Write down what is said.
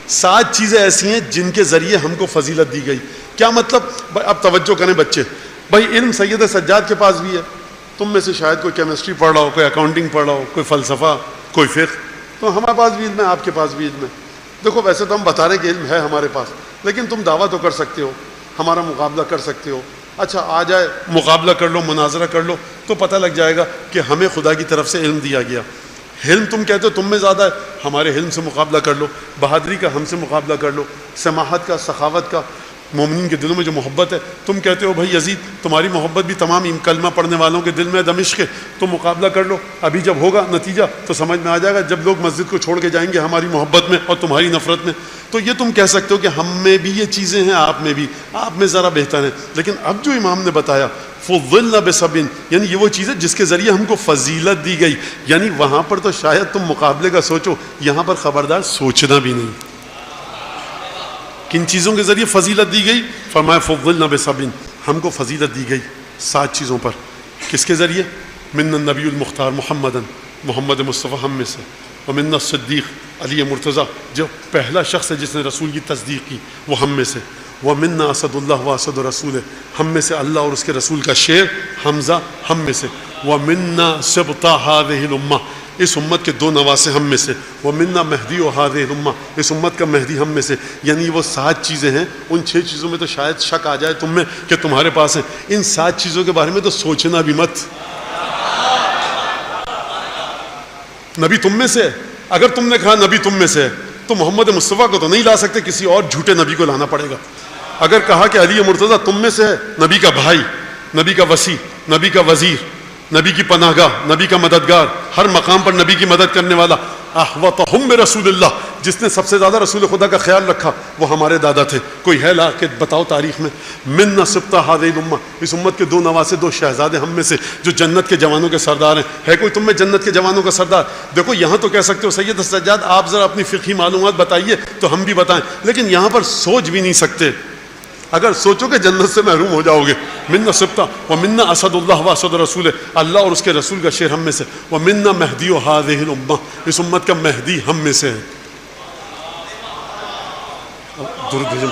7 چیزیں ایسی ہیں جن کے ذریعے ہم کو فضیلت دی گئی. کیا مطلب؟ اب توجہ کریں بچے. بھائی علم سید سجاد کے پاس بھی ہے, تم میں سے شاید کوئی کیمسٹری پڑھ رہا ہو, کوئی اکاؤنٹنگ پڑھ رہا ہو, کوئی فلسفہ, کوئی فقہ, تو ہمارے پاس بھی علم ہے, آپ کے پاس بھی علم ہے. دیکھو ویسے تو ہم بتا رہے ہیں کہ علم ہے ہمارے پاس, لیکن تم دعویٰ تو کر سکتے ہو, ہمارا مقابلہ کر سکتے ہو. اچھا آ جائے مقابلہ کر لو, مناظرہ کر لو, تو پتہ لگ جائے گا کہ ہمیں خدا کی طرف سے علم دیا گیا. علم تم کہتے ہو تم میں زیادہ ہے, ہمارے علم سے مقابلہ کر لو, بہادری کا ہم سے مقابلہ کر لو, سماحت کا, سخاوت کا, مومنین کے دلوں میں جو محبت ہے. تم کہتے ہو بھائی یزید تمہاری محبت بھی تمام کلمہ پڑھنے والوں کے دل میں دمشق ہے, تو مقابلہ کر لو. ابھی جب ہوگا نتیجہ تو سمجھ میں آ جائے گا, جب لوگ مسجد کو چھوڑ کے جائیں گے ہماری محبت میں اور تمہاری نفرت میں. تو یہ تم کہہ سکتے ہو کہ ہم میں بھی یہ چیزیں ہیں, آپ میں بھی, آپ میں ذرا بہتر ہیں. لیکن اب جو امام نے بتایا فضلنا بسبعین, یعنی یہ وہ چیز ہے جس کے ذریعے ہم کو فضیلت دی گئی. یعنی وہاں پر تو شاید تم مقابلے کا سوچو, یہاں پر خبردار سوچنا بھی نہیں. کن چیزوں کے ذریعے فضیلت دی گئی؟ فرمایا فضلنا بسبعین, ہم کو فضیلت دی گئی 7 چیزوں پر. کس کے ذریعے؟ من النبی المختار محمدن, محمد مصطفیٰ ہم میں سے, ومن الصدیق علی مرتضیٰ جو پہلا شخص ہے جس نے رسول کی تصدیق کی, وہ ہم میں سے. ومنا اسد اللہ و اسد رسول, ہم میں سے اللہ اور اس کے رسول کا شیر حمزہ ہم میں سے. ومنا سبط هذه الامہ, اس امت کے 2 نواسے ہم میں سے. ومنا مہدی و هذه الامہ, اس امت کا مہدی ہم میں سے. یعنی وہ 7 چیزیں ہیں, ان 6 چیزوں میں تو شاید شک آ جائے تم میں کہ تمہارے پاس ہیں. ان 7 چیزوں کے بارے میں تو سوچنا بھی مت. نبی تم میں سے ہے, اگر تم نے کہا نبی تم میں سے ہے تو محمد مصطفیٰ کو تو نہیں لا سکتے, کسی اور جھوٹے نبی کو لانا پڑے گا. اگر کہا کہ علی مرتضیٰ تم میں سے ہے, نبی کا بھائی, نبی کا وصی, نبی کا وزیر, نبی کی پناہ گاہ, نبی کا مددگار, ہر مقام پر نبی کی مدد کرنے والا, احوطہم برسول اللہ, جس نے سب سے زیادہ رسول خدا کا خیال رکھا, وہ ہمارے دادا تھے. کوئی ہے لا کہ بتاؤ تاریخ میں؟ من سبط هذه الامہ, اس امت کے 2 نواسے, 2 شہزادے ہم میں سے جو جنت کے جوانوں کے سردار ہیں. ہے کوئی تم میں جنت کے جوانوں کا سردار؟ دیکھو یہاں تو کہہ سکتے ہو سید سجاد آپ ذرا اپنی فقہی معلومات بتائیے تو ہم بھی بتائیں, لیکن یہاں پر سوچ بھی نہیں سکتے. اگر سوچو کہ جنت سے محروم ہو جاؤ گے. منا سبطہ ومنا اسد اللہ و اسد رسول, اللہ اور اس کے رسول کا شیر ہم میں سے. ومنا مہدی و هذه الامہ, اس امت کا مہدی ہم میں سے ہے. درود بھیجو.